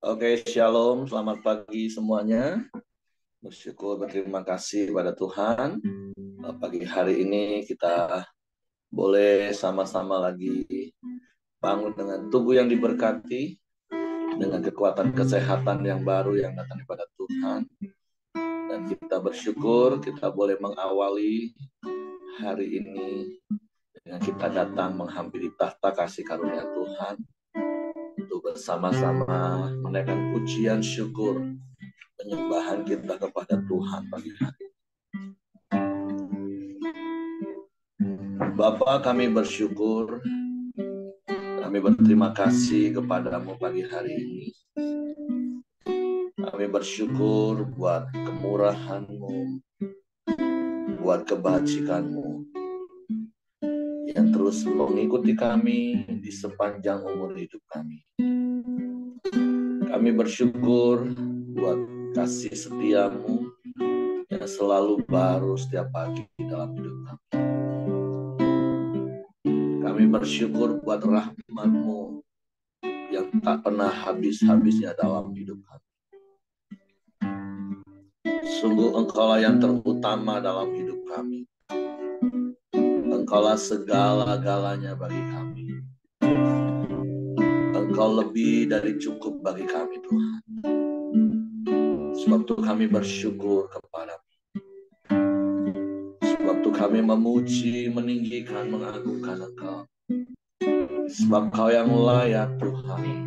Oke, shalom, selamat pagi semuanya. Berterima kasih pada Tuhan. Pagi hari ini kita boleh sama-sama lagi bangun dengan tubuh yang diberkati, dengan kekuatan kesehatan yang baru yang datang daripada Tuhan. Dan kita bersyukur kita boleh mengawali hari ini dengan kita datang menghampiri tahta kasih karunia Tuhan untuk bersama-sama menaikkan pujian syukur penyembahan kita kepada Tuhan pagi hari. Bapa, kami bersyukur, kami berterima kasih kepadamu pagi hari ini. Kami bersyukur buat kemurahan-Mu, buat kebajikan-Mu yang terus mengikuti kami di sepanjang umur hidup kami. Kami bersyukur buat kasih setia-Mu yang selalu baru setiap pagi dalam hidup kami. Kami bersyukur buat rahmat-Mu yang tak pernah habis-habisnya dalam hidup kami. Sungguh Engkaulah yang terutama dalam hidup kami. Engkaulah segala-galanya bagi kami. Engkau lebih dari cukup bagi kami, Tuhan. Sebab itu kami bersyukur kepadamu. Sebab itu kami memuji, meninggikan, mengagungkan Engkau. Sebab Kau yang layak, Tuhan.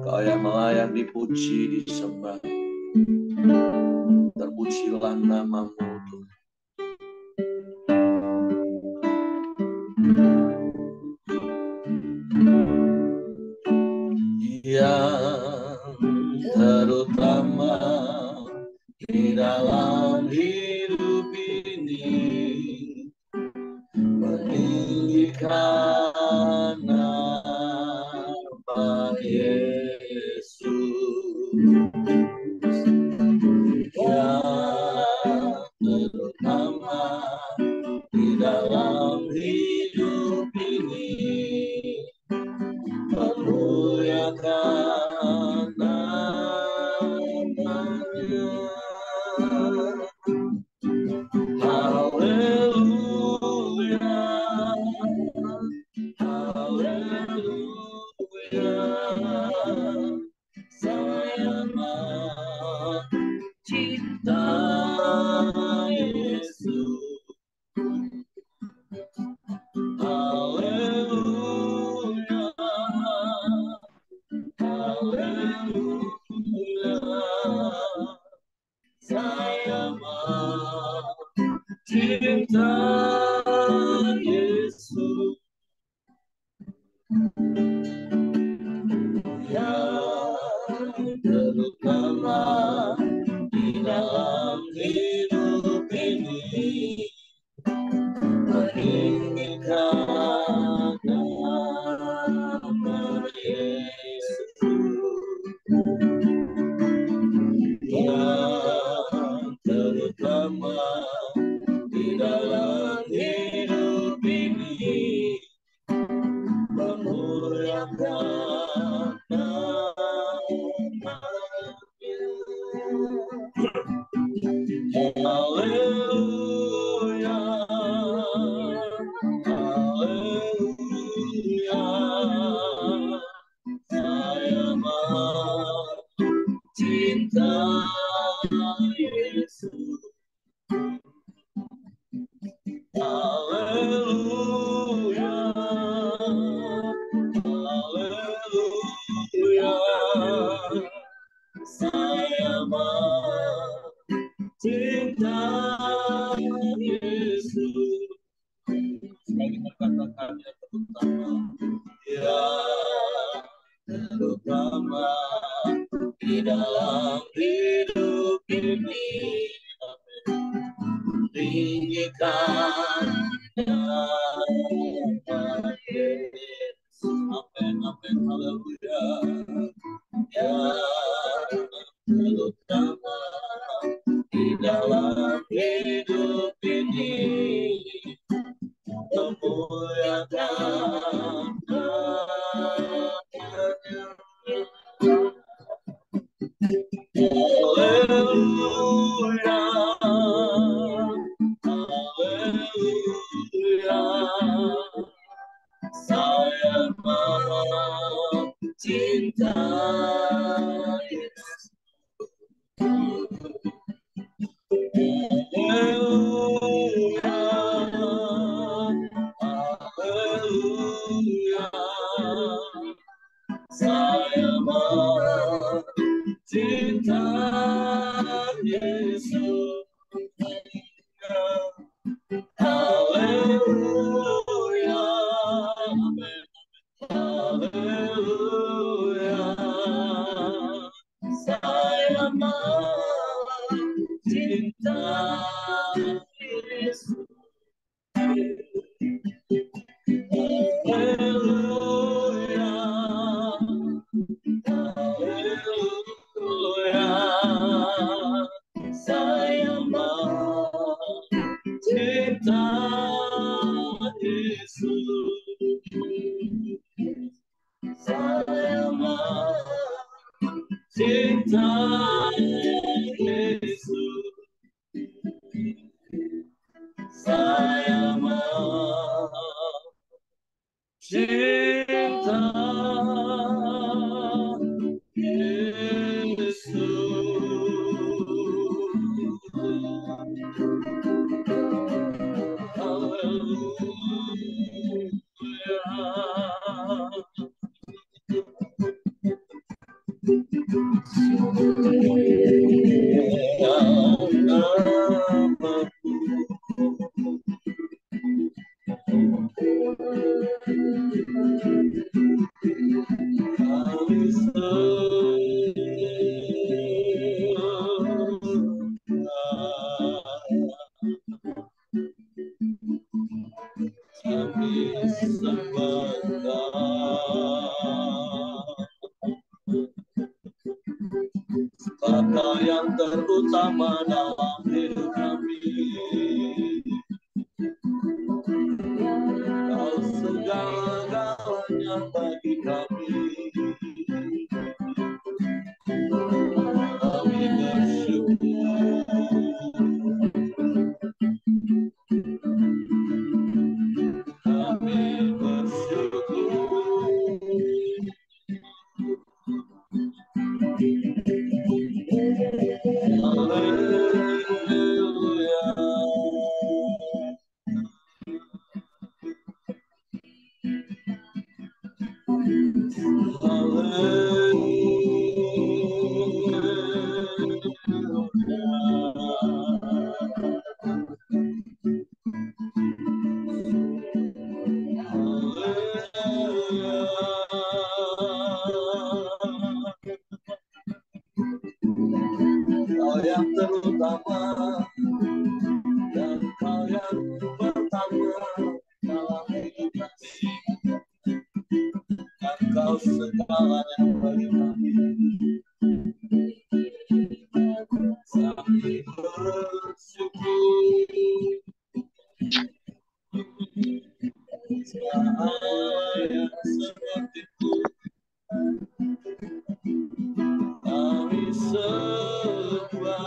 Kau yang layak dipuji, disembah. Terpujilah nama-Mu, Tuhan. Yang terutama di dalam hidup ini, meninggikan nama Yesus. Yang terutama di dalam hidup ini, memuliakan nama-Nya. Haleluya, haleluya. Saya cinta Yesus. Haleluya, haleluya. Saya cinta Yesus. Yang terutama di dalam hidup ini, meninggikan nama Yesus. Yang terutama di dalam hidup ini, memuliakan nama-Nya. Haleluya, haleluya. Saya cinta Yesus. Haleluya, haleluya. Saya cinta Yesus. Sekali katakan yang terutama, yang terutama di dalam hidup ini, meninggikan nama Yesus. Amin, amin, haleluya. Yang terutama di dalam hidup ini, memuliakan nama-Nya. Saya mencinta Yesus. Haleluya, amin. Haleluya, saya mencinta Yesus. Haleluya, haleluya, saya mencinta Yesus. Saya mencinta Yesus. Saya mencinta Kata yang terutama dalam hidup kami, Kau segala-galanya bagi kami. Kami bersyukur, kami bersyukur. Haleluya. Kau yang terutama dan Kau yang pertama dalam hidup kami, dan Kau segalanya bagi kami. Kami bersyukur, cahaya seperti-Mu kami sembah.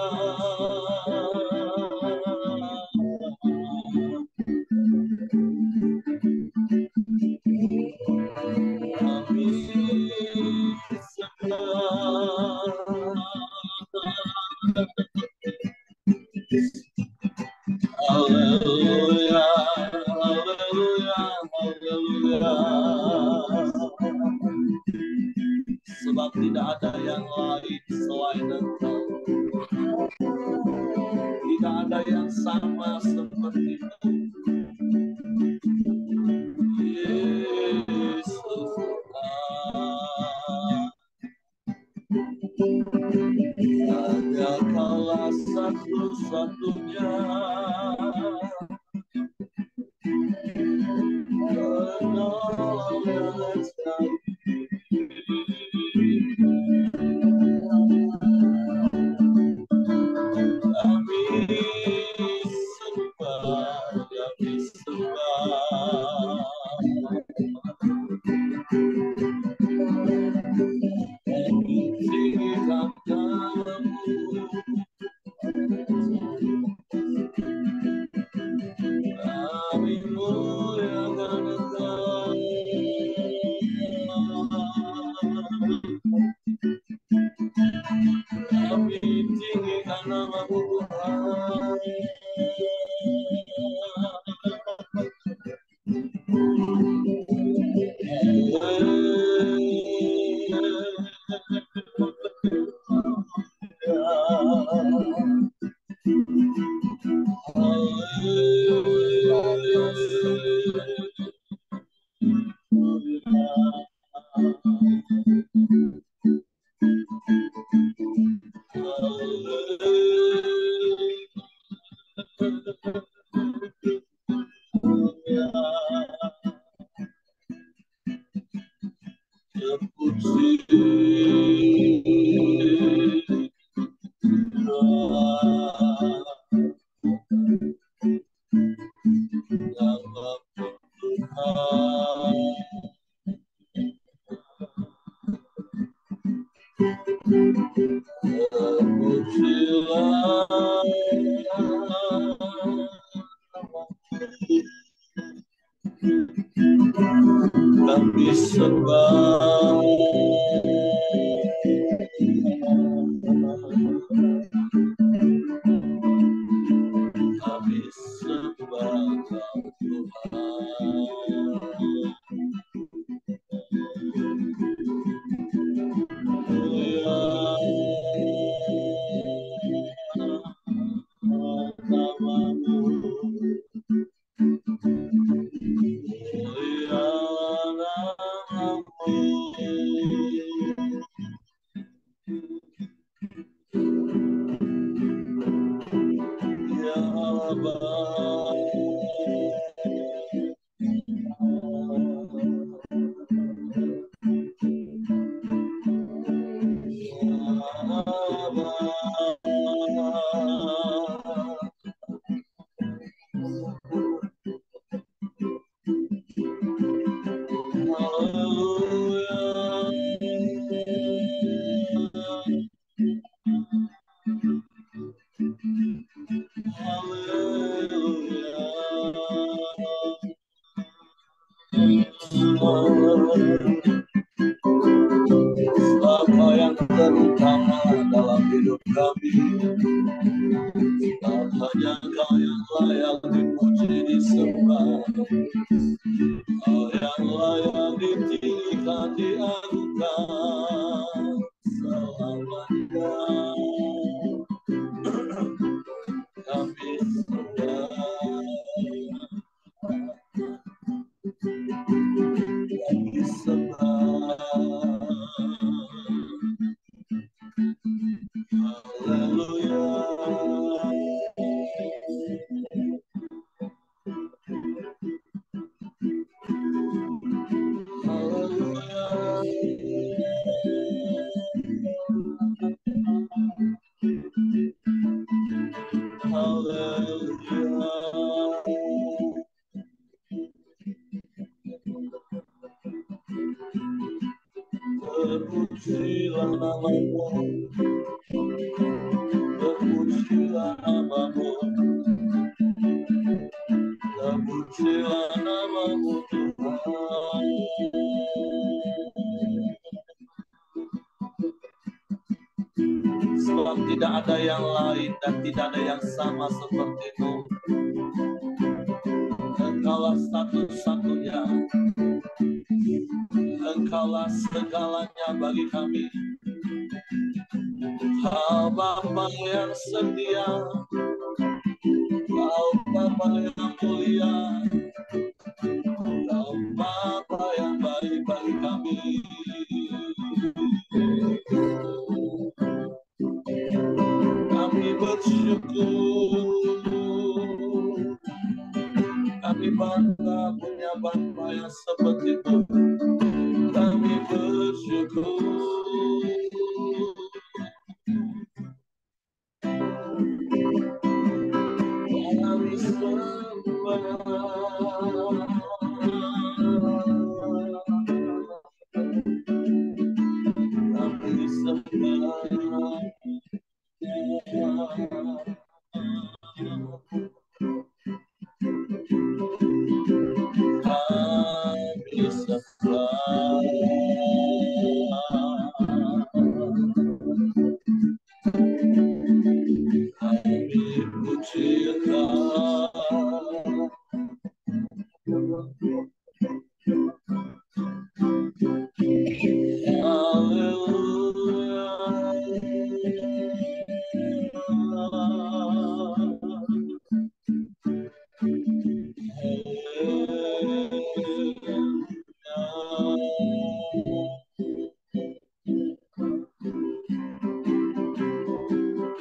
Kami sembah. Haleluya, haleluya, haleluya. Sebab tidak ada yang lain selain Engkau. Tidak ada yang sama seperti-Mu. Yesus, hanya Kaulah satu-satunya penolong kami. Kami sembah, kami sembah. Pujikan Kamu, kami muliakan Engkau. Kami sembah, kami sembah Kau Kau yang terutama dalam hidup kami. Hanya Kau yang layak dipuji disembah, Kau yang layak ditinggikan diagungkan selamanya. Kami sembah, kami sembah. Haleluya. Terpujilah namamu, terpujilah namamu, terpujilah namamu Tuhan. Sebab tidak ada yang lain dan tidak ada yang sama seperti-Mu. Engkaulah satu-satunya, Engkaulah segalanya bagi kami. Kau Bapa yang setia, Kau Bapa yang mulia, Kau Bapa yang baik bagi kami. Kami bersyukur, kami bangga punya Bapa yang seperti itu. Kami bersyukur. Kami sembah, kami sembah. Kami sembah, kami puji Engkau.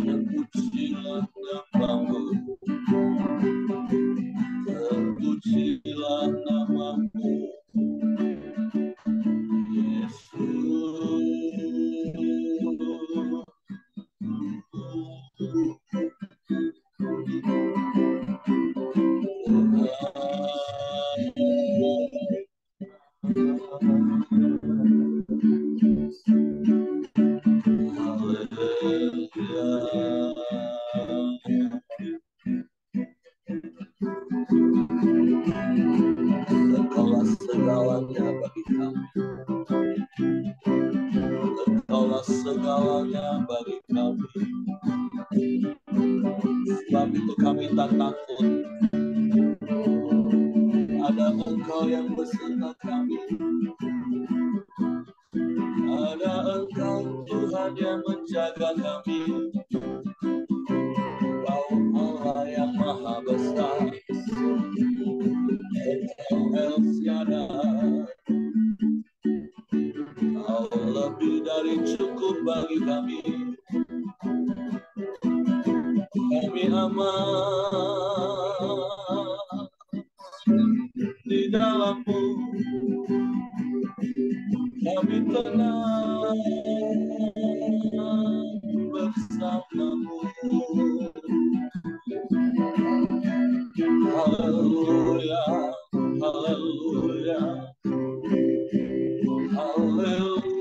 Terpujilah namamu, terpujilah namamu, Yesus. segalanya bagi kami. Sebab itu kami tak takut. Ada Engkau yang beserta kami. Ada Engkau Tuhan yang menjaga kami. Kau Allah yang maha besar. Engkau El Shaddai. Kau lebih dari cukup bagi kami. Kami aman di dalam-Mu. Kami tenang bersama-Mu. Haleluya, haleluya, haleluya.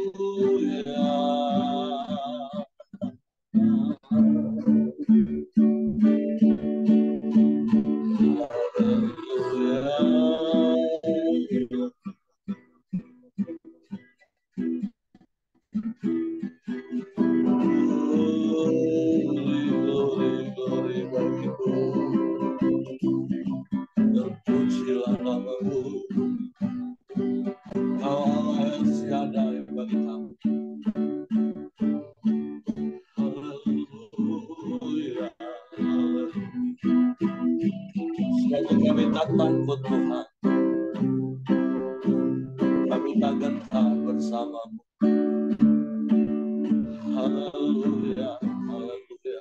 Terpujilah nama-Mu. Kau Allah yang tiada yang bagi kami. Haleluya. Sebab kami tak takut Tuhan. Kami tak gentar bersama-Mu. Haleluya. Haleluya.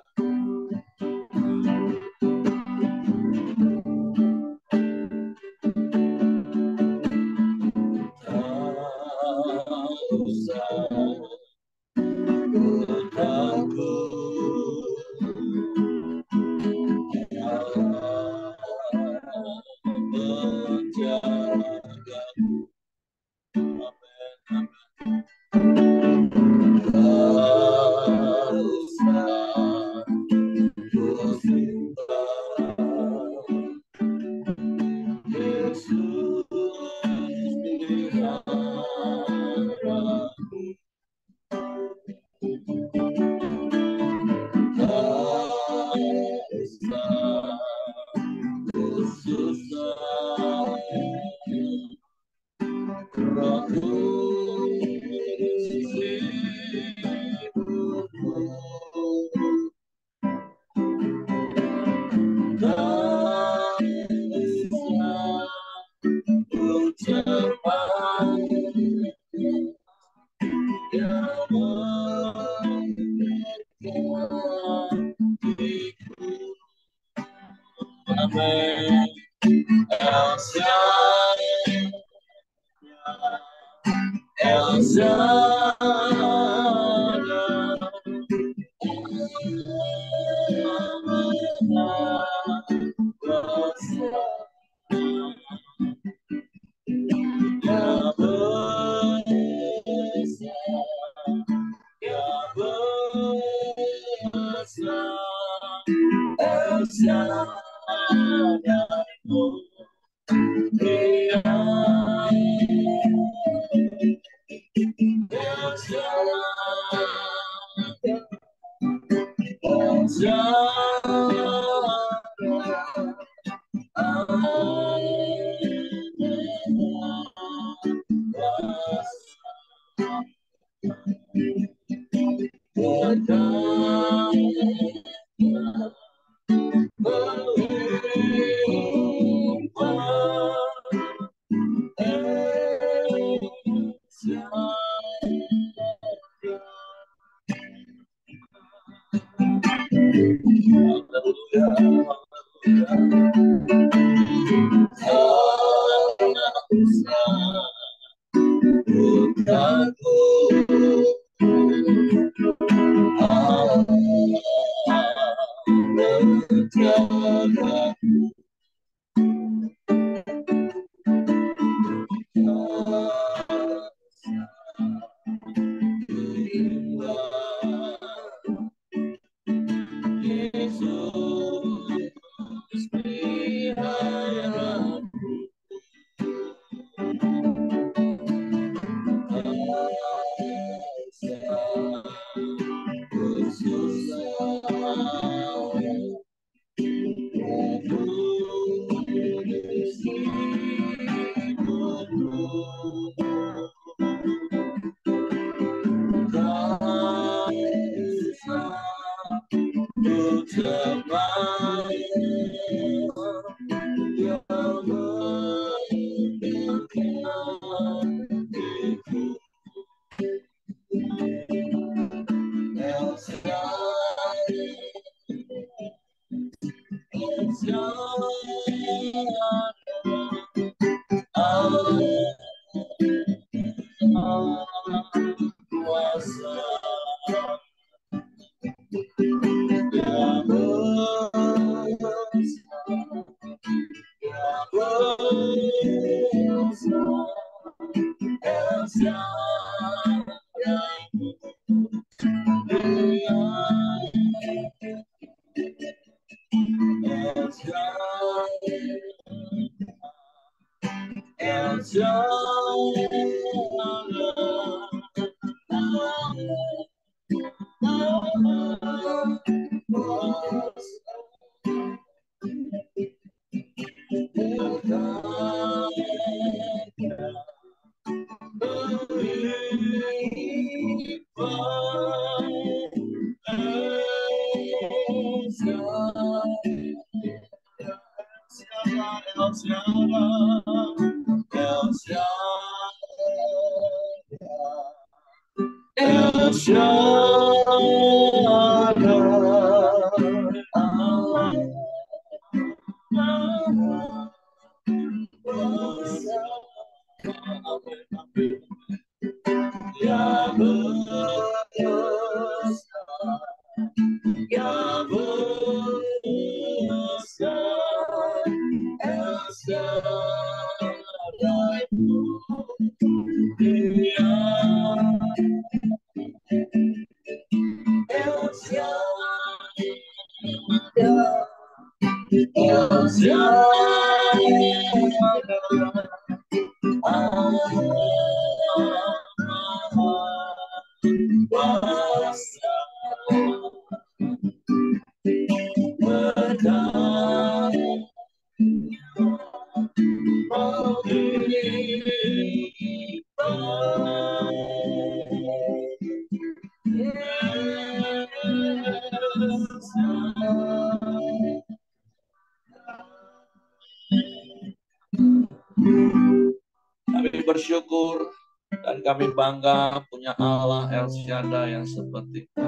Kami bersyukur dan kami bangga punya Allah El Shaddai yang seperti itu.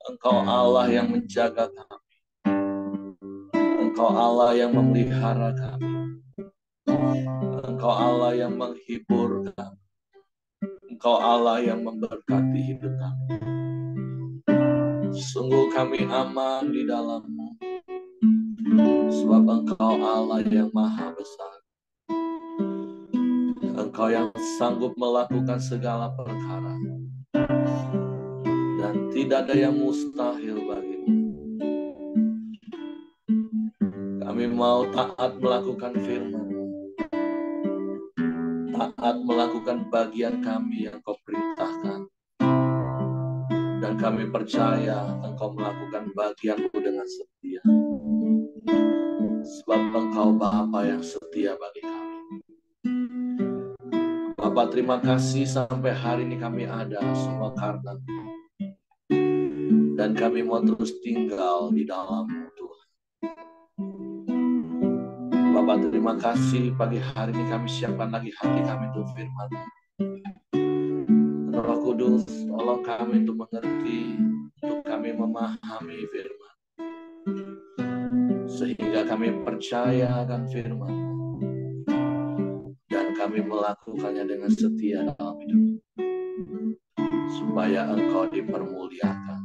Engkau Allah yang menjaga kami. Engkau Allah yang memelihara kami. Engkau Allah yang menghibur kami. Engkau Allah yang memberkati hidup kami. Sungguh kami aman di dalam-Mu. Sebab Engkau Allah yang maha besar. Engkau yang sanggup melakukan segala perkara. Dan tidak ada yang mustahil bagimu. Kami mau taat melakukan firman-Mu. Taat melakukan bagian kami yang Kau perintahkan. Dan kami percaya Engkau melakukan bagian-Mu dengan setia. Sebab Engkau Bapa yang setia bagi kami. Bapa, terima kasih sampai hari ini kami ada semua karena dan kami mau terus tinggal di dalam-Mu Tuhan. Bapa, terima kasih pagi hari ini kami siapkan lagi hati kami untuk firman-Mu. Roh Kudus, tolong kami untuk mengerti, untuk kami memahami firman, sehingga kami percaya akan firman dan kami melakukannya dengan setia dalam hidup, supaya Engkau dipermuliakan.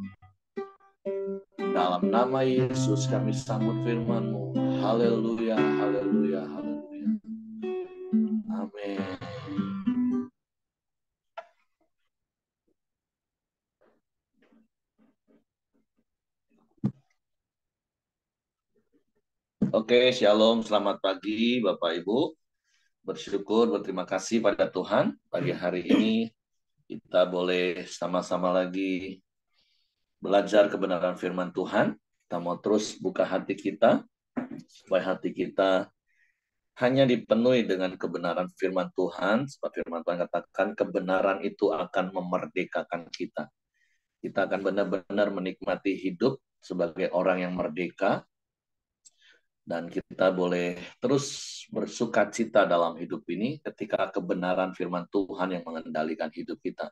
Dalam nama Yesus kami sambut firman-Mu. Haleluya, haleluya, haleluya. Amin. Oke, shalom, selamat pagi Bapak Ibu. Bersyukur, berterima kasih pada Tuhan. Pagi hari ini kita boleh sama-sama lagi belajar kebenaran firman Tuhan. Kita mau terus buka hati kita, supaya hati kita hanya dipenuhi dengan kebenaran firman Tuhan. Sebab firman Tuhan katakan kebenaran itu akan memerdekakan kita. Kita akan benar-benar menikmati hidup sebagai orang yang merdeka. Dan kita boleh terus bersukacita dalam hidup ini ketika kebenaran firman Tuhan yang mengendalikan hidup kita.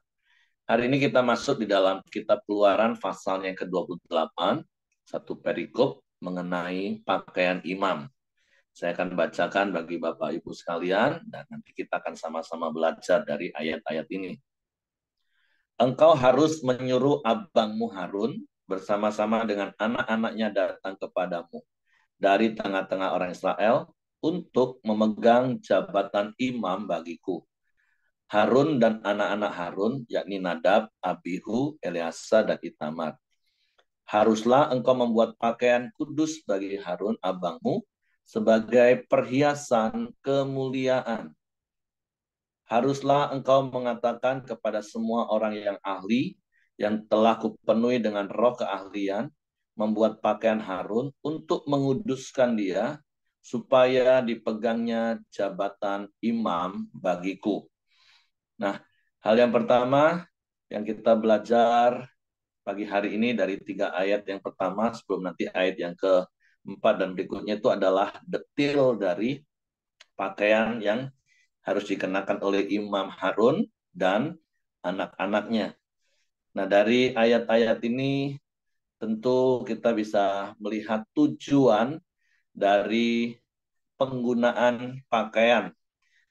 Hari ini kita masuk di dalam kitab Keluaran pasal yang ke-28, satu perikop mengenai pakaian imam. Saya akan bacakan bagi Bapak Ibu sekalian dan nanti kita akan sama-sama belajar dari ayat-ayat ini. Engkau harus menyuruh abangmu Harun bersama-sama dengan anak-anaknya datang kepadamu dari tengah-tengah orang Israel untuk memegang jabatan imam bagiku. Harun dan anak-anak Harun, yakni Nadab, Abihu, Eleazar, dan Itamar. Haruslah engkau membuat pakaian kudus bagi Harun abangmu sebagai perhiasan kemuliaan. Haruslah engkau mengatakan kepada semua orang yang ahli, yang telah kupenuhi dengan roh keahlian, membuat pakaian Harun untuk menguduskan dia, supaya dipegangnya jabatan imam bagiku. Nah, hal yang pertama yang kita belajar pagi hari ini dari 3 ayat yang pertama, sebelum nanti ayat yang keempat dan berikutnya, itu adalah detail dari pakaian yang harus dikenakan oleh Imam Harun dan anak-anaknya. Nah, dari ayat-ayat ini tentu kita bisa melihat tujuan dari penggunaan pakaian.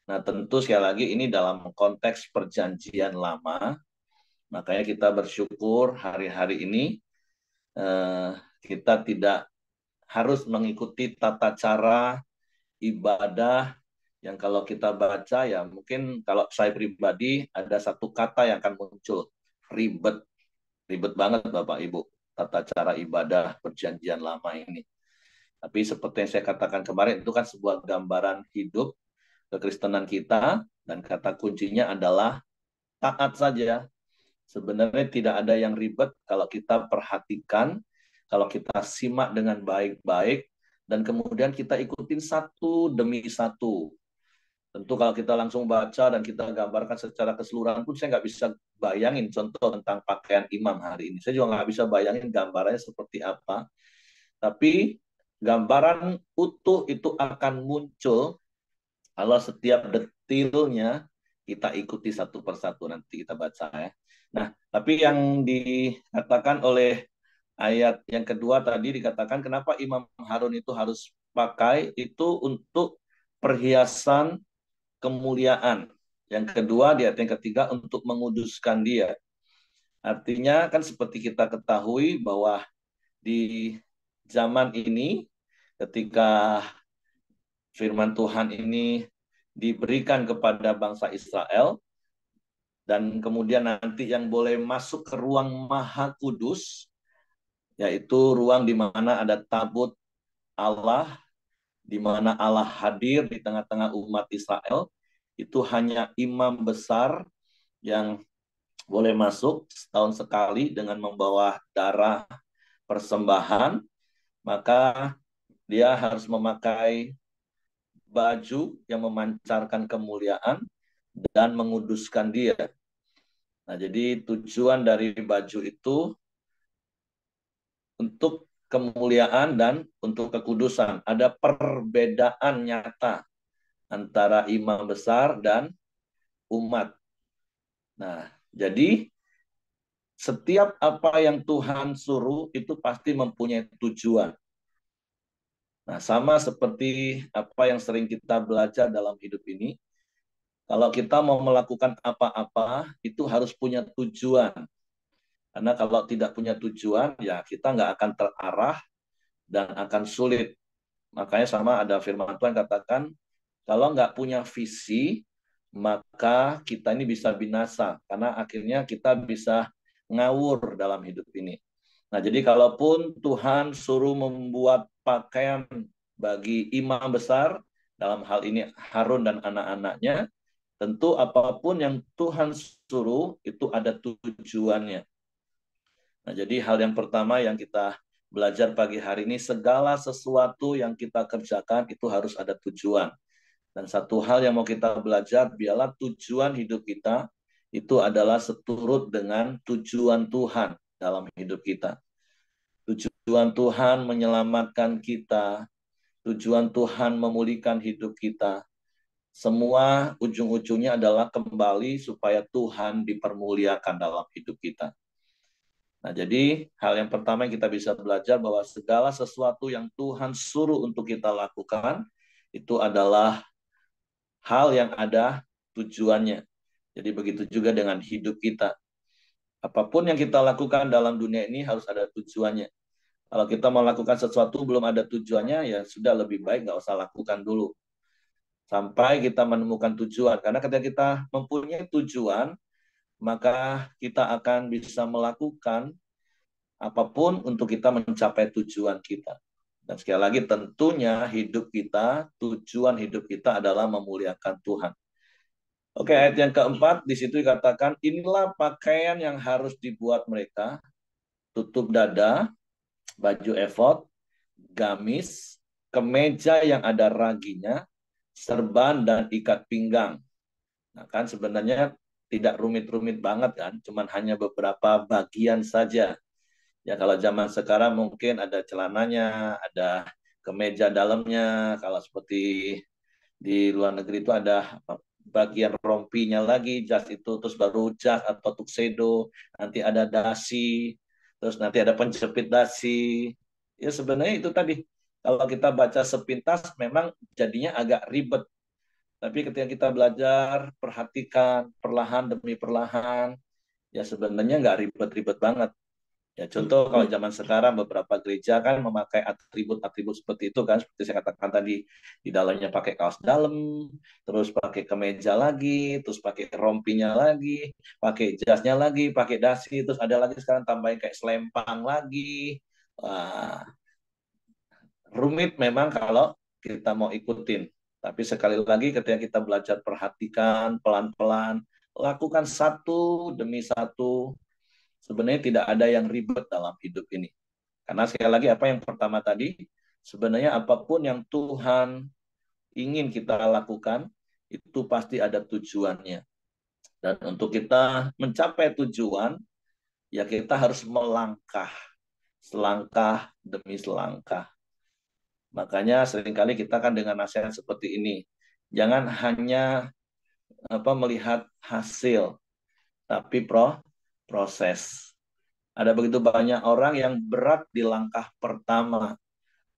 Nah, tentu sekali lagi ini dalam konteks perjanjian lama, makanya kita bersyukur hari-hari ini kita tidak harus mengikuti tata cara ibadah yang kalau kita baca ya mungkin kalau saya pribadi ada satu kata yang akan muncul, ribet. Ribet banget Bapak Ibu tata cara ibadah perjanjian lama ini. Tapi seperti yang saya katakan kemarin, itu kan sebuah gambaran hidup kekristenan kita, dan kata kuncinya adalah taat saja. Sebenarnya tidak ada yang ribet kalau kita perhatikan, kalau kita simak dengan baik-baik, dan kemudian kita ikutin satu demi satu. Tentu kalau kita langsung baca dan kita gambarkan secara keseluruhan pun saya nggak bisa bayangin contoh tentang pakaian imam hari ini. Saya juga nggak bisa bayangin gambarannya seperti apa. Tapi gambaran utuh itu akan muncul kalau setiap detailnya kita ikuti satu persatu, nanti kita baca ya. Nah, tapi yang dikatakan oleh ayat yang kedua tadi dikatakan kenapa Imam Harun itu harus pakai itu untuk perhiasan kemuliaan. Yang kedua di ayat yang ketiga untuk menguduskan dia. Artinya kan seperti kita ketahui bahwa di zaman ini ketika firman Tuhan ini diberikan kepada bangsa Israel, dan kemudian nanti yang boleh masuk ke ruang maha kudus, yaitu ruang di mana ada tabut Allah, di mana Allah hadir di tengah-tengah umat Israel, itu hanya imam besar yang boleh masuk setahun sekali dengan membawa darah persembahan, maka dia harus memakai baju yang memancarkan kemuliaan dan menguduskan dia. Nah, jadi tujuan dari baju itu untuk kemuliaan dan untuk kekudusan. Ada perbedaan nyata antara imam besar dan umat. Nah, jadi setiap apa yang Tuhan suruh itu pasti mempunyai tujuan. Nah, sama seperti apa yang sering kita belajar dalam hidup ini, kalau kita mau melakukan apa-apa, itu harus punya tujuan. Karena kalau tidak punya tujuan, ya kita nggak akan terarah dan akan sulit. Makanya sama ada firman Tuhan katakan, kalau nggak punya visi, maka kita ini bisa binasa. Karena akhirnya kita bisa ngawur dalam hidup ini. Nah, jadi kalaupun Tuhan suruh membuat pakaian bagi imam besar, dalam hal ini Harun dan anak-anaknya, tentu apapun yang Tuhan suruh itu ada tujuannya. Nah, jadi hal yang pertama yang kita belajar pagi hari ini, segala sesuatu yang kita kerjakan itu harus ada tujuan. Dan satu hal yang mau kita belajar, biarlah tujuan hidup kita itu adalah seturut dengan tujuan Tuhan dalam hidup kita. Tujuan Tuhan menyelamatkan kita, tujuan Tuhan memulihkan hidup kita. Semua ujung-ujungnya adalah kembali supaya Tuhan dipermuliakan dalam hidup kita. Nah, jadi hal yang pertama yang kita bisa belajar bahwa segala sesuatu yang Tuhan suruh untuk kita lakukan itu adalah hal yang ada tujuannya. Jadi begitu juga dengan hidup kita. Apapun yang kita lakukan dalam dunia ini harus ada tujuannya. Kalau kita mau lakukan sesuatu belum ada tujuannya, ya sudah lebih baik nggak usah lakukan dulu. Sampai kita menemukan tujuan. Karena ketika kita mempunyai tujuan, maka kita akan bisa melakukan apapun untuk kita mencapai tujuan kita. Dan sekali lagi tentunya hidup kita, tujuan hidup kita adalah memuliakan Tuhan. Oke, ayat yang keempat, di situ dikatakan, inilah pakaian yang harus dibuat mereka, tutup dada, baju efod, gamis, kemeja yang ada raginya, serban, dan ikat pinggang. Nah, kan sebenarnya tidak rumit-rumit banget kan, cuman hanya beberapa bagian saja. Ya kalau zaman sekarang mungkin ada celananya, ada kemeja dalamnya, kalau seperti di luar negeri itu ada bagian rompinya lagi, jas itu, terus baru jas atau tuxedo, nanti ada dasi, terus nanti ada penjepit dasi. Ya sebenarnya itu tadi, kalau kita baca sepintas memang jadinya agak ribet. Tapi ketika kita belajar, perhatikan perlahan demi perlahan, ya sebenarnya nggak ribet-ribet banget. Ya, contoh kalau zaman sekarang beberapa gereja kan memakai atribut-atribut seperti itu kan, seperti saya katakan tadi, di dalamnya pakai kaos dalam, terus pakai kemeja lagi, terus pakai rompinya lagi, pakai jasnya lagi, pakai dasi, terus ada lagi sekarang tambahin kayak selempang lagi. Wah, rumit memang kalau kita mau ikutin. Tapi sekali lagi ketika kita belajar perhatikan pelan-pelan, lakukan satu demi satu, sebenarnya tidak ada yang ribet dalam hidup ini. Karena sekali lagi apa yang pertama tadi, sebenarnya apapun yang Tuhan ingin kita lakukan, itu pasti ada tujuannya. Dan untuk kita mencapai tujuan, ya kita harus melangkah, selangkah demi selangkah. Makanya seringkali kita kan dengan nasihat seperti ini, jangan hanya melihat hasil, tapi proses. Ada begitu banyak orang yang berat di langkah pertama.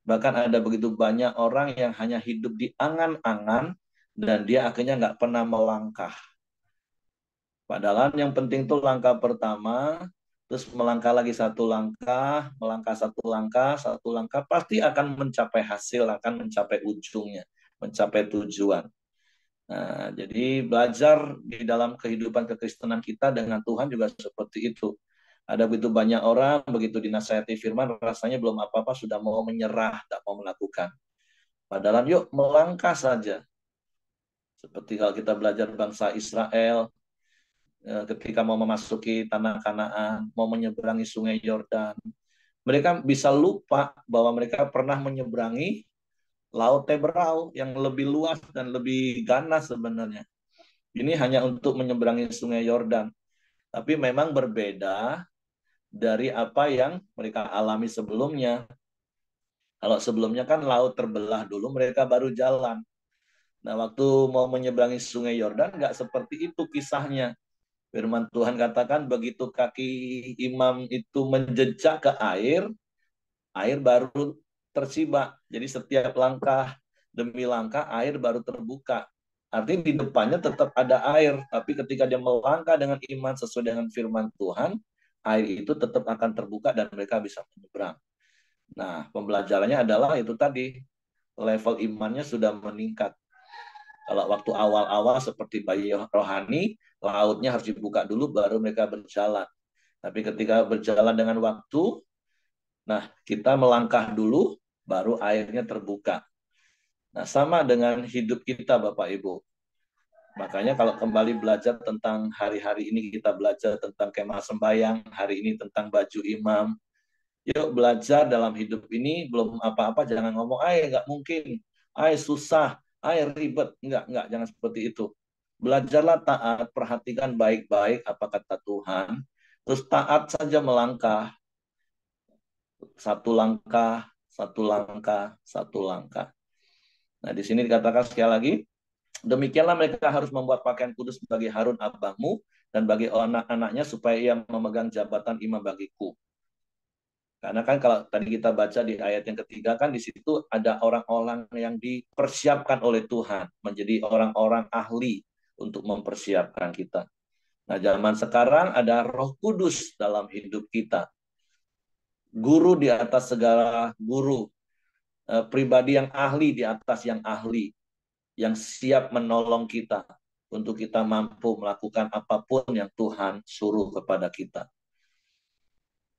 Bahkan ada begitu banyak orang yang hanya hidup di angan-angan dan dia akhirnya nggak pernah melangkah. Padahal yang penting tuh langkah pertama, terus melangkah lagi satu langkah, pasti akan mencapai hasil, akan mencapai ujungnya, mencapai tujuan. Nah, jadi belajar di dalam kehidupan kekristenan kita dengan Tuhan juga seperti itu. Ada begitu banyak orang, begitu dinasihati firman, rasanya belum apa-apa, sudah mau menyerah, tak mau melakukan. Padahal yuk melangkah saja. Seperti kalau kita belajar bangsa Israel, ketika mau memasuki tanah Kanaan, mau menyeberangi sungai Yordan, mereka bisa lupa bahwa mereka pernah menyeberangi Laut Teberau yang lebih luas dan lebih ganas sebenarnya. Ini hanya untuk menyeberangi sungai Yordan. Tapi memang berbeda dari apa yang mereka alami sebelumnya. Kalau sebelumnya kan laut terbelah dulu, mereka baru jalan. Nah, waktu mau menyeberangi sungai Yordan, nggak seperti itu kisahnya. Firman Tuhan katakan begitu kaki imam itu menjejak ke air, air baru tersibak. Jadi setiap langkah demi langkah, air baru terbuka. Artinya di depannya tetap ada air, tapi ketika dia melangkah dengan iman sesuai dengan firman Tuhan, air itu tetap akan terbuka dan mereka bisa menyeberang. Nah, pembelajarannya adalah itu tadi, level imannya sudah meningkat. Kalau waktu awal-awal seperti bayi rohani, lautnya harus dibuka dulu baru mereka berjalan. Tapi ketika berjalan dengan waktu, nah kita melangkah dulu, baru airnya terbuka. Nah, sama dengan hidup kita Bapak Ibu. Makanya kalau kembali belajar tentang hari-hari ini, kita belajar tentang kemah sembahyang, hari ini tentang baju imam. Yuk belajar dalam hidup ini, belum apa-apa jangan ngomong, nggak mungkin, susah, ribet. Enggak, jangan seperti itu. Belajarlah taat, perhatikan baik-baik apa kata Tuhan, terus taat saja melangkah. Satu langkah, satu langkah, satu langkah. Nah, di sini dikatakan sekali lagi, demikianlah mereka harus membuat pakaian kudus bagi Harun abahmu dan bagi anak-anaknya supaya ia memegang jabatan imam bagiku. Karena kan kalau tadi kita baca di ayat yang ketiga kan di situ ada orang-orang yang dipersiapkan oleh Tuhan menjadi orang-orang ahli untuk mempersiapkan kita. Nah, zaman sekarang ada Roh Kudus dalam hidup kita. guru di atas segala guru, pribadi yang ahli di atas yang ahli, yang siap menolong kita untuk kita mampu melakukan apapun yang Tuhan suruh kepada kita.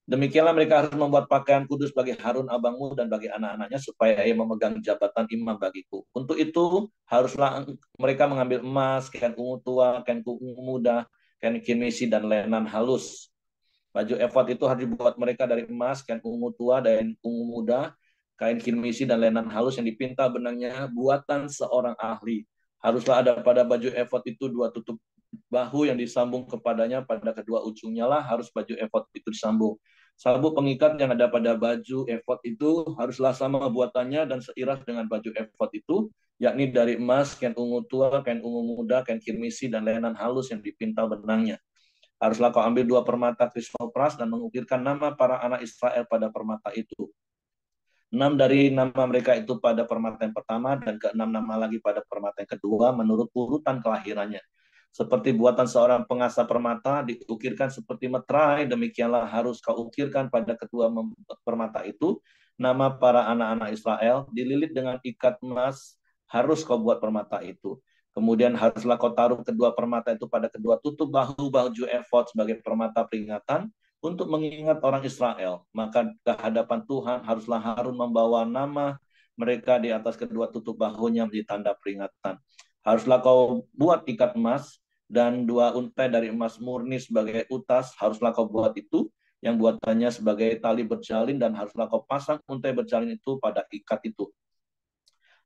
Demikianlah mereka harus membuat pakaian kudus bagi Harun abangmu dan bagi anak-anaknya supaya ia memegang jabatan imam bagiku. Untuk itu haruslah mereka mengambil emas, kain ungu tua, kain ungu muda, kain kirmisi dan lenan halus. Baju efod itu harus dibuat mereka dari emas, kain ungu tua, dan ungu muda, kain kirmisi dan lenan halus yang dipintal benangnya buatan seorang ahli. Haruslah ada pada baju efod itu dua tutup bahu yang disambung kepadanya pada kedua ujungnya lah harus baju efod itu disambung. Sabuk pengikat yang ada pada baju efod itu haruslah sama buatannya dan seiras dengan baju efod itu, yakni dari emas, kain ungu tua, kain ungu muda, kain kirmisi, dan lenan halus yang dipintal benangnya. Haruslah kau ambil 2 permata krisopras dan mengukirkan nama para anak Israel pada permata itu. 6 dari nama mereka itu pada permata yang pertama dan ke-6 nama lagi pada permata yang kedua menurut urutan kelahirannya. Seperti buatan seorang pengasah permata diukirkan seperti meterai, demikianlah harus kau ukirkan pada kedua permata itu nama para anak-anak Israel, dililit dengan ikat emas, harus kau buat permata itu. Kemudian haruslah kau taruh kedua permata itu pada kedua tutup bahu baju efod sebagai permata peringatan untuk mengingat orang Israel. Maka ke hadapan Tuhan haruslah Harun membawa nama mereka di atas kedua tutup bahunya menjadi tanda peringatan. Haruslah kau buat ikat emas dan 2 untai dari emas murni sebagai utas, haruslah kau buat itu, yang buatannya sebagai tali berjalin, dan haruslah kau pasang untai berjalin itu pada ikat itu.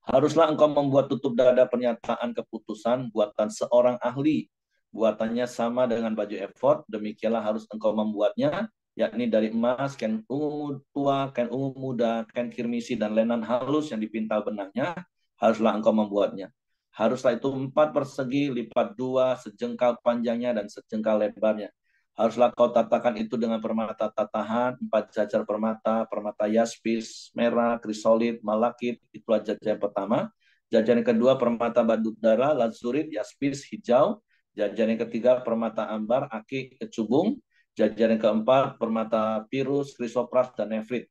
Haruslah engkau membuat tutup dada pernyataan keputusan buatan seorang ahli. Buatannya sama dengan baju efod, demikianlah harus engkau membuatnya, yakni dari emas, kain ungu tua, kain ungu muda, kain kirmisi, dan lenan halus yang dipintal benangnya, haruslah engkau membuatnya. Haruslah itu 4 persegi, lipat 2, sejengkal panjangnya dan sejengkal lebarnya. Haruslah kau tatakan itu dengan permata tatahan, 4 jajar permata, permata yaspis, merah, krisolit, malakit, itulah jajar yang pertama. Jajar yang kedua permata batu dara, lazurit, yaspis, hijau. Jajar yang ketiga permata ambar, akik, kecubung. Jajar yang keempat permata pirus, krisopras, dan nefrit.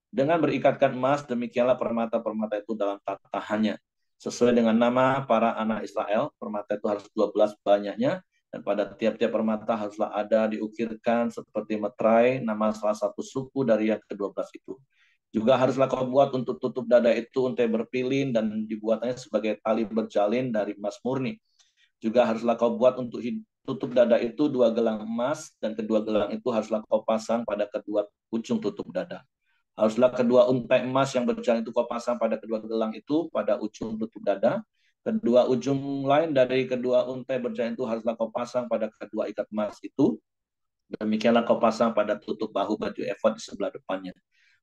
Dengan berikatkan emas, demikianlah permata-permata itu dalam tatahannya. Sesuai dengan nama para anak Israel, permata itu harus 12 banyaknya, dan pada tiap-tiap permata haruslah ada diukirkan seperti meterai nama salah satu suku dari yang ke-12 itu. Juga haruslah kau buat untuk tutup dada itu untai berpilin dan dibuatnya sebagai tali berjalin dari emas murni. Juga haruslah kau buat untuk tutup dada itu 2 gelang emas, dan kedua gelang itu haruslah kau pasang pada kedua ujung tutup dada. Haruslah kedua untai emas yang berjalan itu kau pasang pada kedua gelang itu pada ujung tutup dada. Kedua ujung lain dari kedua untai berjalan itu haruslah kau pasang pada kedua ikat emas itu. Demikianlah kau pasang pada tutup bahu baju efod di sebelah depannya.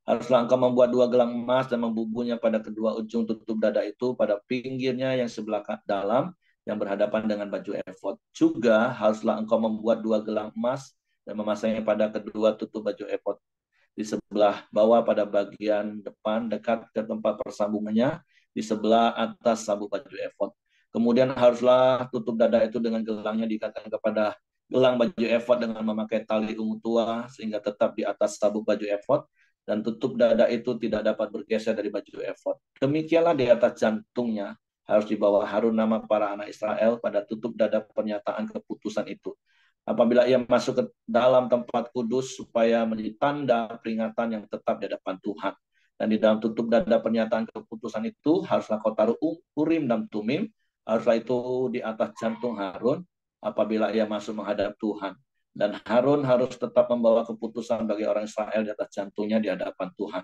Haruslah engkau membuat 2 gelang emas dan membubuhnya pada kedua ujung tutup dada itu pada pinggirnya yang sebelah dalam yang berhadapan dengan baju efod. Juga haruslah engkau membuat 2 gelang emas dan memasangnya pada kedua tutup baju efod di sebelah bawah pada bagian depan dekat ke tempat persambungannya di sebelah atas sabuk baju efod. Kemudian haruslah tutup dada itu dengan gelangnya diikatkan kepada gelang baju efod dengan memakai tali ungu tua sehingga tetap di atas sabuk baju efod, dan tutup dada itu tidak dapat bergeser dari baju efod. Demikianlah di atas jantungnya harus dibawa Harun nama para anak Israel pada tutup dada pernyataan keputusan itu. Apabila ia masuk ke dalam tempat kudus supaya menjadi tanda peringatan yang tetap di hadapan Tuhan. Dan di dalam tutup dada pernyataan keputusan itu haruslah kau taruh Urim dan Tumim, haruslah itu di atas jantung Harun apabila ia masuk menghadap Tuhan. Dan Harun harus tetap membawa keputusan bagi orang Israel di atas jantungnya di hadapan Tuhan.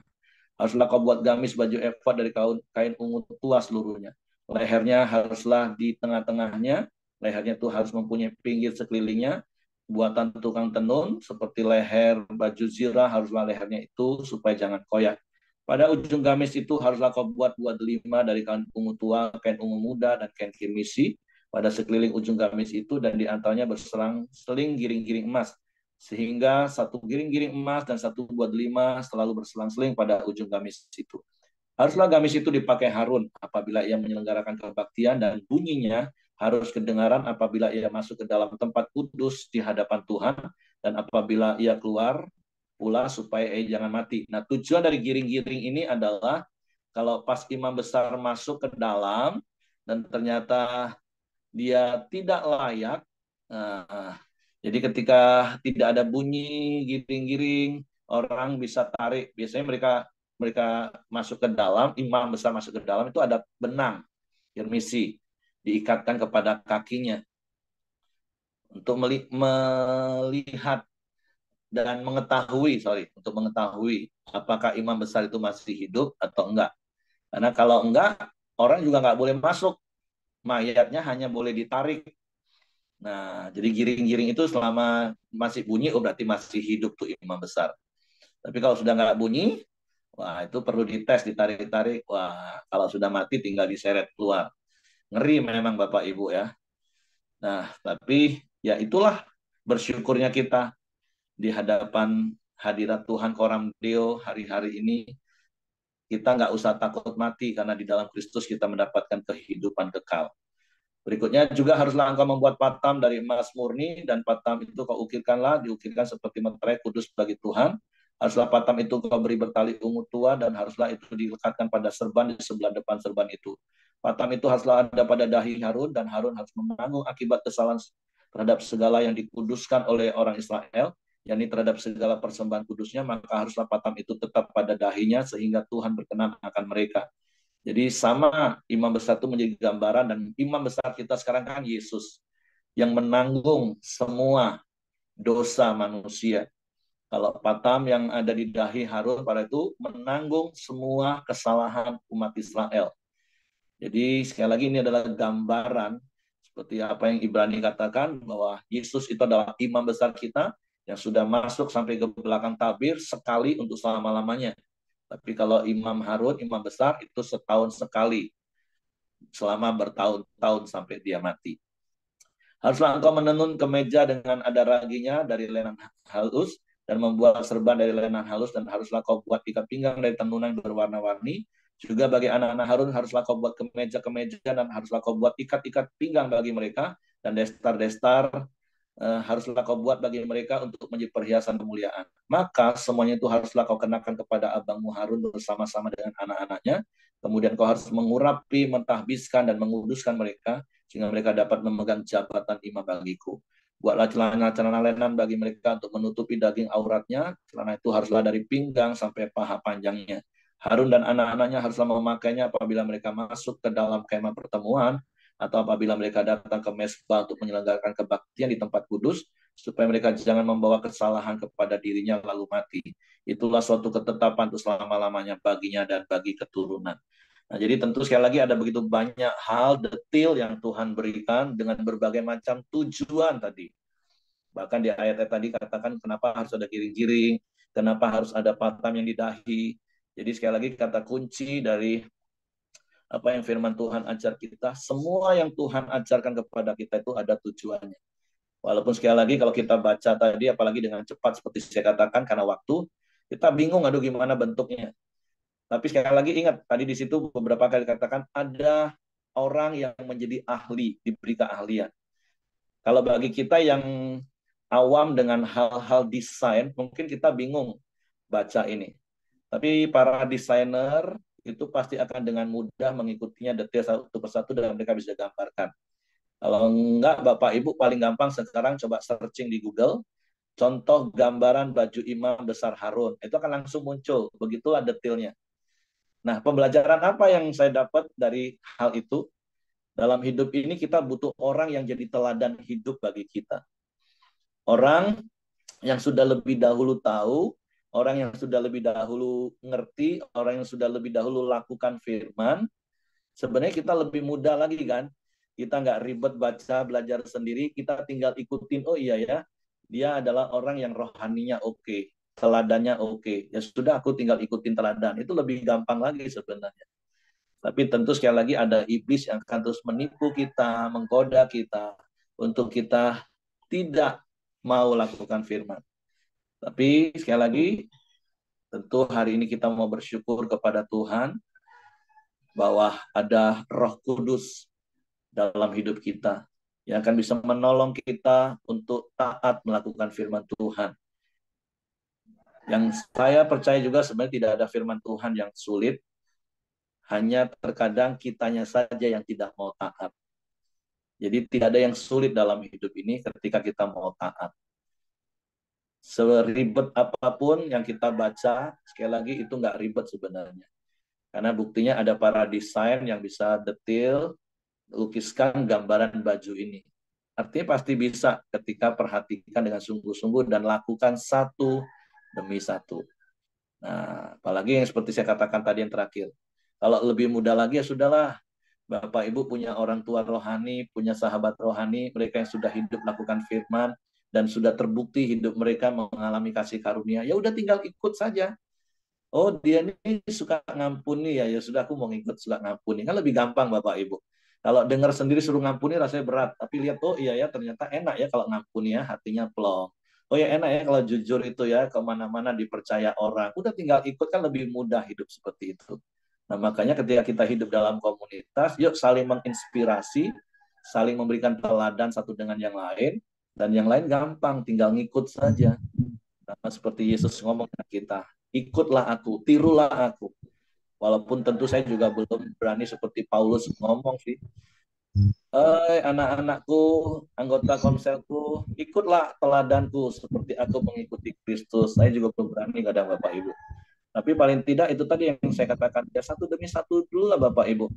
Haruslah kau buat gamis baju efod dari kain ungu tua seluruhnya. Lehernya haruslah di tengah-tengahnya, lehernya itu harus mempunyai pinggir sekelilingnya, buatan tukang tenun, seperti leher baju zirah haruslah lehernya itu supaya jangan koyak. Pada ujung gamis itu haruslah kau buat 2 delima dari kain ungu tua, kain ungu muda, dan kain kirmisi pada sekeliling ujung gamis itu, dan di antaranya berselang-seling giring-giring emas, sehingga 1 giring-giring emas dan 1 buah delima selalu berselang-seling pada ujung gamis itu. Haruslah gamis itu dipakai Harun apabila ia menyelenggarakan kebaktian, dan bunyinya harus kedengaran apabila ia masuk ke dalam tempat kudus di hadapan Tuhan, dan apabila ia keluar pula supaya jangan mati. Nah, tujuan dari giring-giring ini adalah kalau pas imam besar masuk ke dalam dan ternyata dia tidak layak. Nah, jadi ketika tidak ada bunyi giring-giring, orang bisa tarik. Biasanya mereka mereka masuk ke dalam, imam besar masuk ke dalam itu ada benang permisi diikatkan kepada kakinya untuk melihat dan mengetahui, untuk mengetahui apakah imam besar itu masih hidup atau enggak. Karena kalau enggak, orang juga enggak boleh masuk. Mayatnya hanya boleh ditarik. Nah, jadi giring-giring itu selama masih bunyi, oh berarti masih hidup tuh imam besar. Tapi kalau sudah nggak bunyi, wah itu perlu dites, ditarik-tarik. Wah, kalau sudah mati tinggal diseret keluar. Ngeri memang Bapak Ibu ya. Nah, tapi ya itulah bersyukurnya kita di hadapan hadirat Tuhan Koram Deo hari-hari ini. Kita nggak usah takut mati karena di dalam Kristus kita mendapatkan kehidupan kekal. Berikutnya juga haruslah engkau membuat patam dari emas murni dan patam itu kau ukirkanlah, diukirkan seperti meterai kudus bagi Tuhan. Haruslah patam itu kau beri bertali ungu tua dan haruslah itu dilekatkan pada serban di sebelah depan serban itu. Patam itu haruslah ada pada dahi Harun dan Harun harus menanggung akibat kesalahan terhadap segala yang dikuduskan oleh orang Israel, yakni terhadap segala persembahan kudusnya, maka haruslah patam itu tetap pada dahinya sehingga Tuhan berkenan akan mereka. Jadi sama imam besar itu menjadi gambaran dan imam besar kita sekarang kan Yesus yang menanggung semua dosa manusia. Kalau patam yang ada di dahi Harun pada itu menanggung semua kesalahan umat Israel. Jadi sekali lagi ini adalah gambaran seperti apa yang Ibrani katakan bahwa Yesus itu adalah imam besar kita yang sudah masuk sampai ke belakang tabir sekali untuk selama-lamanya. Tapi kalau Imam Harun, imam besar itu setahun sekali selama bertahun-tahun sampai dia mati. Haruslah engkau menenun kemeja dengan ada raginya dari lenan halus dan membuat serban dari lenan halus dan haruslah kau buat ikat pinggang dari tenunan berwarna-warni. Juga bagi anak-anak Harun haruslah kau buat kemeja-kemeja dan haruslah kau buat ikat-ikat pinggang bagi mereka dan destar-destar haruslah kau buat bagi mereka untuk menjadi perhiasan kemuliaan. Maka semuanya itu haruslah kau kenakan kepada abangmu Harun bersama-sama dengan anak-anaknya. Kemudian kau harus mengurapi, mentahbiskan, dan menguduskan mereka, sehingga mereka dapat memegang jabatan imam bagiku. Buatlah celana-celana lenan bagi mereka untuk menutupi daging auratnya. Celana itu haruslah dari pinggang sampai paha panjangnya. Harun dan anak-anaknya haruslah memakainya apabila mereka masuk ke dalam kemah pertemuan, atau apabila mereka datang ke mesbah untuk menyelenggarakan kebaktian di tempat kudus, supaya mereka jangan membawa kesalahan kepada dirinya lalu mati. Itulah suatu ketetapan untuk selama-lamanya baginya dan bagi keturunan. Nah, jadi tentu sekali lagi ada begitu banyak hal detail yang Tuhan berikan dengan berbagai macam tujuan tadi. Bahkan di ayat tadi katakan kenapa harus ada giring-giring, kenapa harus ada patam yang didahi. Jadi sekali lagi kata kunci dari apa yang firman Tuhan ajar kita, semua yang Tuhan ajarkan kepada kita itu ada tujuannya. Walaupun sekali lagi kalau kita baca tadi, apalagi dengan cepat seperti saya katakan karena waktu, kita bingung, aduh gimana bentuknya. Tapi sekali lagi ingat, tadi di situ beberapa kali katakan ada orang yang menjadi ahli, diberi keahlian. Kalau bagi kita yang awam dengan hal-hal desain, mungkin kita bingung baca ini. Tapi para desainer itu pasti akan dengan mudah mengikutinya detail satu persatu dan mereka bisa gambarkan. Kalau enggak, Bapak Ibu paling gampang sekarang coba searching di Google, contoh gambaran baju imam besar Harun. Itu akan langsung muncul, begitulah detailnya. Nah, pembelajaran apa yang saya dapat dari hal itu? Dalam hidup ini kita butuh orang yang jadi teladan hidup bagi kita. Orang yang sudah lebih dahulu tahu, orang yang sudah lebih dahulu ngerti, orang yang sudah lebih dahulu lakukan firman, sebenarnya kita lebih mudah lagi kan. Kita nggak ribet baca, belajar sendiri, kita tinggal ikutin, oh iya ya, dia adalah orang yang rohaninya oke, teladannya oke. Ya sudah, aku tinggal ikutin teladan. Itu lebih gampang lagi sebenarnya. Tapi tentu sekali lagi ada iblis yang akan terus menipu kita, menggoda kita, untuk kita tidak mau lakukan firman. Tapi sekali lagi, tentu hari ini kita mau bersyukur kepada Tuhan bahwa ada Roh Kudus dalam hidup kita yang akan bisa menolong kita untuk taat melakukan firman Tuhan. Yang saya percaya juga sebenarnya tidak ada firman Tuhan yang sulit, hanya terkadang kitanya saja yang tidak mau taat. Jadi tidak ada yang sulit dalam hidup ini ketika kita mau taat. Seribet apapun yang kita baca, sekali lagi itu nggak ribet sebenarnya. Karena buktinya ada para desain yang bisa detail, lukiskan gambaran baju ini. Artinya pasti bisa ketika perhatikan dengan sungguh-sungguh dan lakukan satu demi satu. Nah, apalagi yang seperti saya katakan tadi yang terakhir. Kalau lebih mudah lagi ya sudahlah. Bapak Ibu punya orang tua rohani, punya sahabat rohani, mereka yang sudah hidup melakukan firman dan sudah terbukti hidup mereka mengalami kasih karunia. Ya udah tinggal ikut saja. Oh, dia ini suka ngampuni ya. Ya sudah aku mau ngikut suka ngampuni. Kan lebih gampang Bapak Ibu. Kalau dengar sendiri suruh ngampuni rasanya berat, tapi lihat oh iya ya ternyata enak ya kalau ngampuni ya, hatinya plong. Oh ya enak ya kalau jujur itu ya kemana-mana dipercaya orang. Udah tinggal ikut kan lebih mudah hidup seperti itu. Nah makanya ketika kita hidup dalam komunitas, yuk saling menginspirasi, saling memberikan teladan satu dengan yang lain, dan yang lain gampang, tinggal ngikut saja. Nah, seperti Yesus ngomong ke kita, ikutlah aku, tirulah aku. Walaupun tentu saya juga belum berani seperti Paulus ngomong sih. Anak-anakku, anggota komselku, ikutlah teladanku seperti aku mengikuti Kristus. Saya juga belum berani kadang Bapak Ibu. Tapi paling tidak itu tadi yang saya katakan, ya satu demi satu dulu lah Bapak Ibu.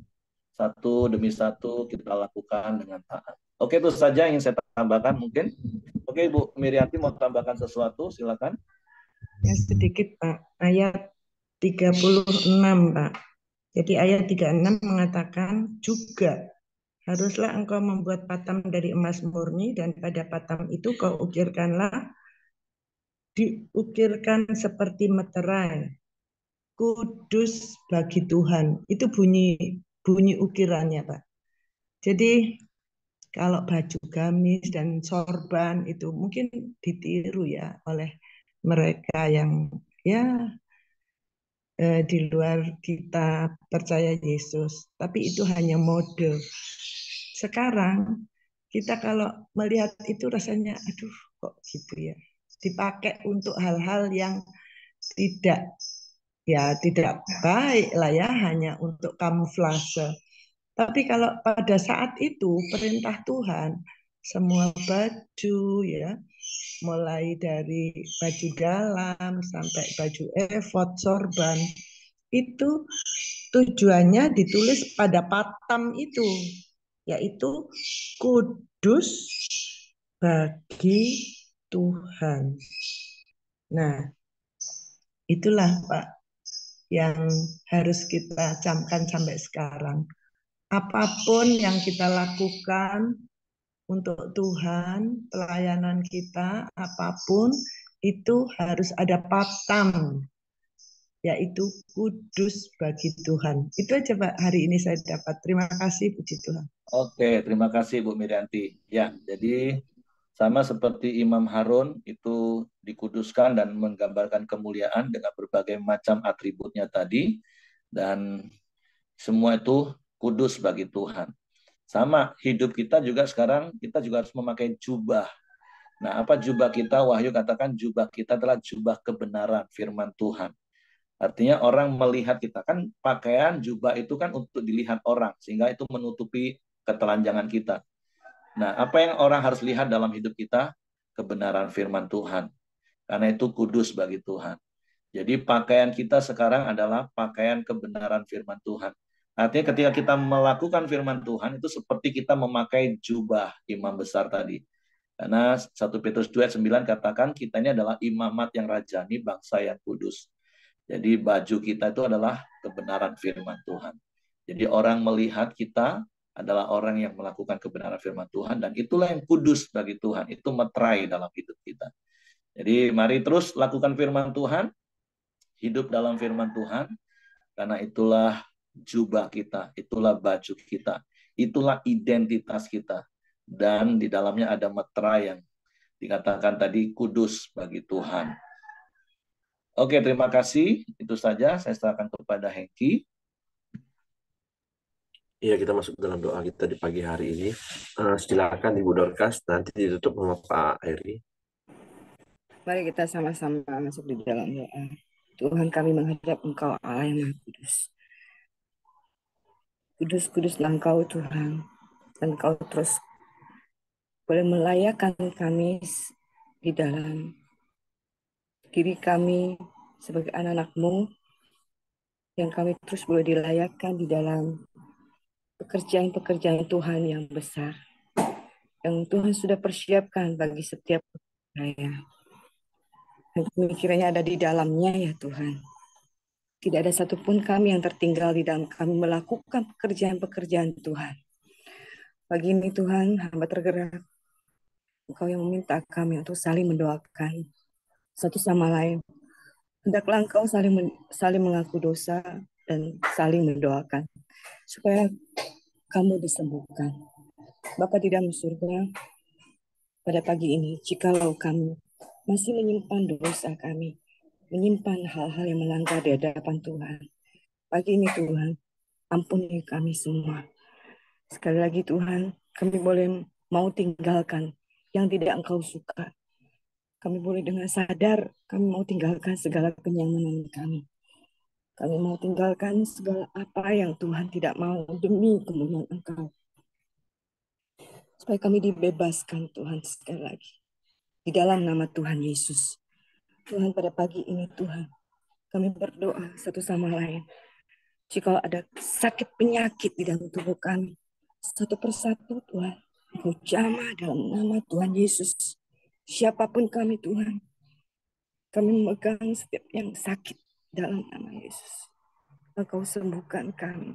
Satu demi satu kita lakukan dengan taat. Oke, itu saja yang saya tambahkan mungkin. Oke, Ibu Mirianti mau tambahkan sesuatu, silakan. Ya, sedikit Pak. Ayat 36 Pak. Jadi ayat 36 mengatakan juga haruslah engkau membuat patam dari emas murni dan pada patam itu kau diukirkan seperti meterai kudus bagi Tuhan. Itu bunyi bunyi ukirannya, Pak. Jadi kalau baju gamis dan sorban itu mungkin ditiru ya oleh mereka yang ya di luar kita percaya Yesus, tapi itu hanya mode. Sekarang kita kalau melihat itu rasanya, aduh kok gitu ya. Dipakai untuk hal-hal yang tidak tidak baik lah ya, hanya untuk kamuflase. Tapi kalau pada saat itu perintah Tuhan, semua baju ya, mulai dari baju dalam sampai baju efod, sorban, itu tujuannya ditulis pada patam itu, yaitu kudus bagi Tuhan. Nah, itulah Pak yang harus kita camkan sampai sekarang. Apapun yang kita lakukan untuk Tuhan, pelayanan kita, apapun itu harus ada patam, yaitu kudus bagi Tuhan. Itu aja Pak hari ini saya dapat. Terima kasih, puji Tuhan. Oke, terima kasih Bu Mirianti. Ya, jadi sama seperti Imam Harun itu dikuduskan dan menggambarkan kemuliaan dengan berbagai macam atributnya tadi, dan semua itu kudus bagi Tuhan. Sama hidup kita juga sekarang kita juga harus memakai jubah. Nah, apa jubah kita? Wahyu katakan jubah kita adalah jubah kebenaran firman Tuhan. Artinya orang melihat kita kan pakaian jubah itu kan untuk dilihat orang sehingga itu menutupi ketelanjangan kita. Nah, apa yang orang harus lihat dalam hidup kita? Kebenaran firman Tuhan. Karena itu kudus bagi Tuhan. Jadi pakaian kita sekarang adalah pakaian kebenaran firman Tuhan. Artinya ketika kita melakukan firman Tuhan itu seperti kita memakai jubah imam besar tadi. Karena 1 Petrus 2 ayat 9 katakan kita ini adalah imamat yang rajani, bangsa yang kudus. Jadi baju kita itu adalah kebenaran firman Tuhan. Jadi orang melihat kita adalah orang yang melakukan kebenaran firman Tuhan dan itulah yang kudus bagi Tuhan. Itu meterai dalam hidup kita. Jadi mari terus lakukan firman Tuhan, hidup dalam firman Tuhan, karena itulah jubah kita, itulah baju kita, itulah identitas kita. Dan di dalamnya ada meterai yang dikatakan tadi kudus bagi Tuhan. Oke, terima kasih. Itu saja saya serahkan kepada Hengki. Iya, kita masuk dalam doa kita di pagi hari ini. Silakan Ibu Dorcas, nanti ditutup sama Pak Heri. Mari kita sama-sama masuk di dalam doa. Tuhan, kami menghadap Engkau Allah yang Maha Kudus. Kudus-kuduslah Engkau Tuhan. Dan Engkau terus boleh melayakkan kami di dalam diri kami sebagai anak-anak-Mu, yang kami terus boleh dilayakkan di dalam pekerjaan-pekerjaan Tuhan yang besar, yang Tuhan sudah persiapkan bagi setiap saya. Dan pemikirannya ada di dalamnya ya Tuhan. Tidak ada satupun kami yang tertinggal di dalam kami melakukan pekerjaan-pekerjaan Tuhan. Pagi ini Tuhan, hamba tergerak. Engkau yang meminta kami untuk saling mendoakan satu sama lain. Hendaklah Engkau saling mengaku dosa dan saling mendoakan supaya kamu disembuhkan. Bapa di dalam surga, pada pagi ini, jikalau kami masih menyimpan dosa kami, menyimpan hal-hal yang melanggar di hadapan Tuhan, pagi ini Tuhan, ampuni kami semua. Sekali lagi Tuhan, kami boleh mau tinggalkan yang tidak Engkau suka. Kami boleh dengan sadar, kami mau tinggalkan segala kenyamanan kami. Kami mau tinggalkan segala apa yang Tuhan tidak mau demi kemuliaan Engkau. Supaya kami dibebaskan Tuhan sekali lagi. Di dalam nama Tuhan Yesus. Tuhan, pada pagi ini Tuhan, kami berdoa satu sama lain. Jika ada sakit penyakit di dalam tubuh kami, satu persatu Tuhan, Engkau jamah dalam nama Tuhan Yesus. Siapapun kami Tuhan, kami memegang setiap yang sakit dalam nama Yesus. Engkau sembuhkan kami.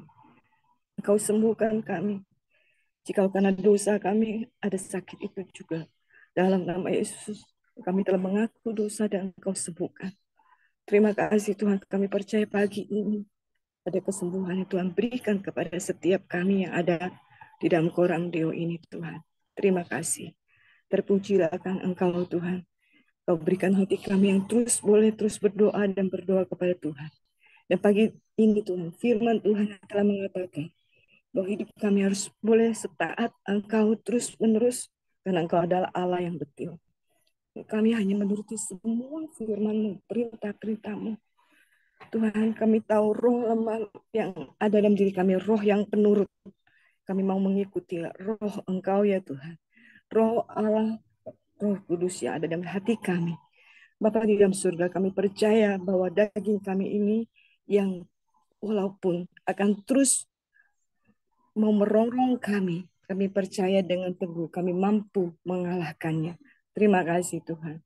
Engkau sembuhkan kami. Jika karena dosa kami ada sakit itu juga. Dalam nama Yesus, kami telah mengaku dosa dan Engkau sembuhkan. Terima kasih Tuhan, kami percaya pagi ini ada kesembuhan yang Tuhan berikan kepada setiap kami yang ada di dalam Koram Deo ini Tuhan. Terima kasih. Terpujilah kan Engkau Tuhan. Kau berikan hati kami yang boleh terus berdoa dan berdoa kepada Tuhan. Dan pagi ini Tuhan, firman Tuhan yang telah mengatakan bahwa hidup kami harus boleh setaat Engkau terus menerus karena Engkau adalah Allah yang betul. Kami hanya menuruti semua firman-Mu, perintah-perintah-Mu. Tuhan, kami tahu roh lemah yang ada dalam diri kami, roh yang penurut. Kami mau mengikuti roh Engkau ya Tuhan. Roh Allah, roh kudus yang ada dalam hati kami. Bapa di dalam surga, kami percaya bahwa daging kami ini yang walaupun akan terus mau merongrong kami, kami percaya dengan teguh kami mampu mengalahkannya. Terima kasih Tuhan.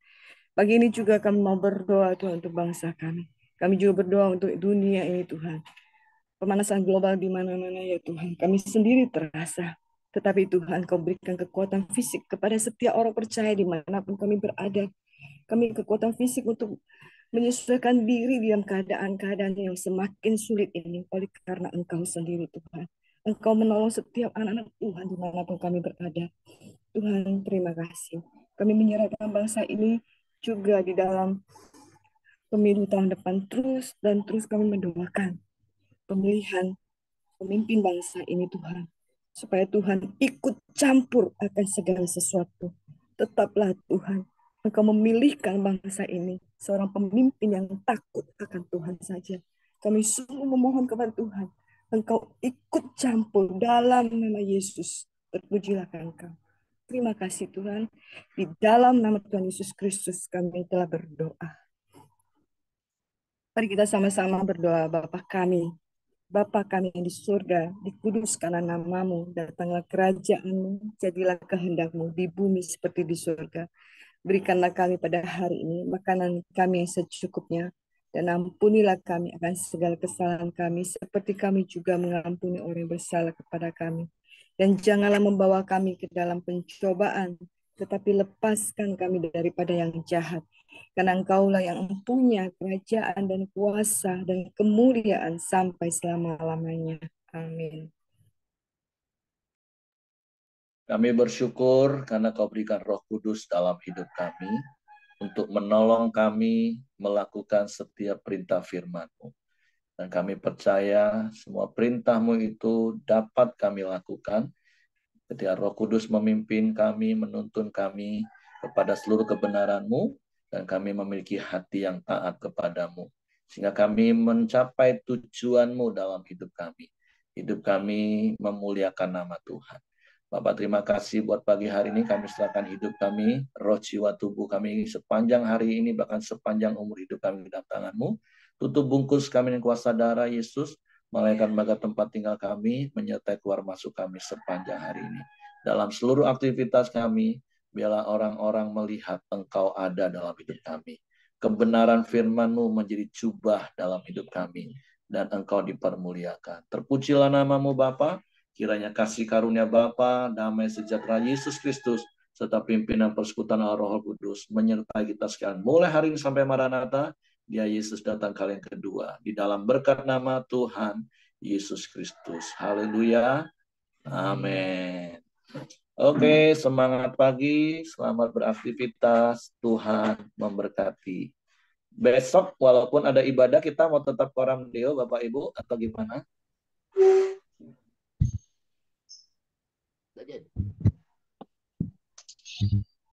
Pagi ini juga kami mau berdoa Tuhan untuk bangsa kami. Kami juga berdoa untuk dunia ini Tuhan. Pemanasan global di mana-mana ya Tuhan. Kami sendiri terasa. Tetapi Tuhan Kau berikan kekuatan fisik kepada setiap orang percaya dimanapun kami berada. Kami kekuatan fisik untuk menyesuaikan diri dalam keadaan-keadaan yang semakin sulit ini. Oleh karena Engkau sendiri Tuhan. Engkau menolong setiap anak-anak Tuhan dimanapun kami berada. Tuhan terima kasih. Kami menyerahkan bangsa ini juga di dalam pemilu tahun depan terus kami mendoakan pemilihan pemimpin bangsa ini Tuhan. Supaya Tuhan ikut campur akan segala sesuatu. Tetaplah Tuhan, Engkau memilihkan bangsa ini seorang pemimpin yang takut akan Tuhan saja. Kami sungguh memohon kepada Tuhan, Engkau ikut campur dalam nama Yesus. Terpujilah Engkau. Terima kasih Tuhan. Di dalam nama Tuhan Yesus Kristus kami telah berdoa. Mari kita sama-sama berdoa. Bapa kami yang di surga, dikuduskanlah nama-Mu, datanglah kerajaan-Mu, jadilah kehendak-Mu di bumi seperti di surga. Berikanlah kami pada hari ini makanan kami yang secukupnya, dan ampunilah kami akan segala kesalahan kami, seperti kami juga mengampuni orang yang bersalah kepada kami. Dan janganlah membawa kami ke dalam pencobaan, tetapi lepaskan kami daripada yang jahat. Karena Engkaulah yang punya kerajaan dan kuasa dan kemuliaan sampai selama-lamanya. Amin. Kami bersyukur karena Kau berikan Roh Kudus dalam hidup kami untuk menolong kami melakukan setiap perintah firman-Mu. Dan kami percaya semua perintah-Mu itu dapat kami lakukan ketika Roh Kudus memimpin kami, menuntun kami kepada seluruh kebenaran-Mu, dan kami memiliki hati yang taat kepadamu, sehingga kami mencapai tujuanmu dalam hidup kami. Hidup kami memuliakan nama Tuhan. Bapak, terima kasih buat pagi hari ini. Kami serahkan hidup kami, roh, jiwa, tubuh kami sepanjang hari ini, bahkan sepanjang umur hidup kami di dalam tangan-Mu. Tutup bungkus kami dengan kuasa darah Yesus, malaikat menjaga tempat tinggal kami, menyertai keluar masuk kami sepanjang hari ini. Dalam seluruh aktivitas kami, biarlah orang-orang melihat Engkau ada dalam hidup kami. Kebenaran firman-Mu menjadi jubah dalam hidup kami, dan Engkau dipermuliakan. Terpujilah nama-Mu Bapa. Kiranya kasih karunia Bapa, damai sejahtera Yesus Kristus, serta pimpinan persekutuan Roh Kudus menyertai kita sekalian. Mulai hari ini sampai Maranatha, Dia Yesus datang kali yang kedua. Di dalam berkat nama Tuhan Yesus Kristus. Haleluya. Amin. Oke, semangat pagi, selamat beraktivitas. Tuhan memberkati. Besok walaupun ada ibadah, kita mau tetap koram Deo, Bapak Ibu, atau gimana? Jadi.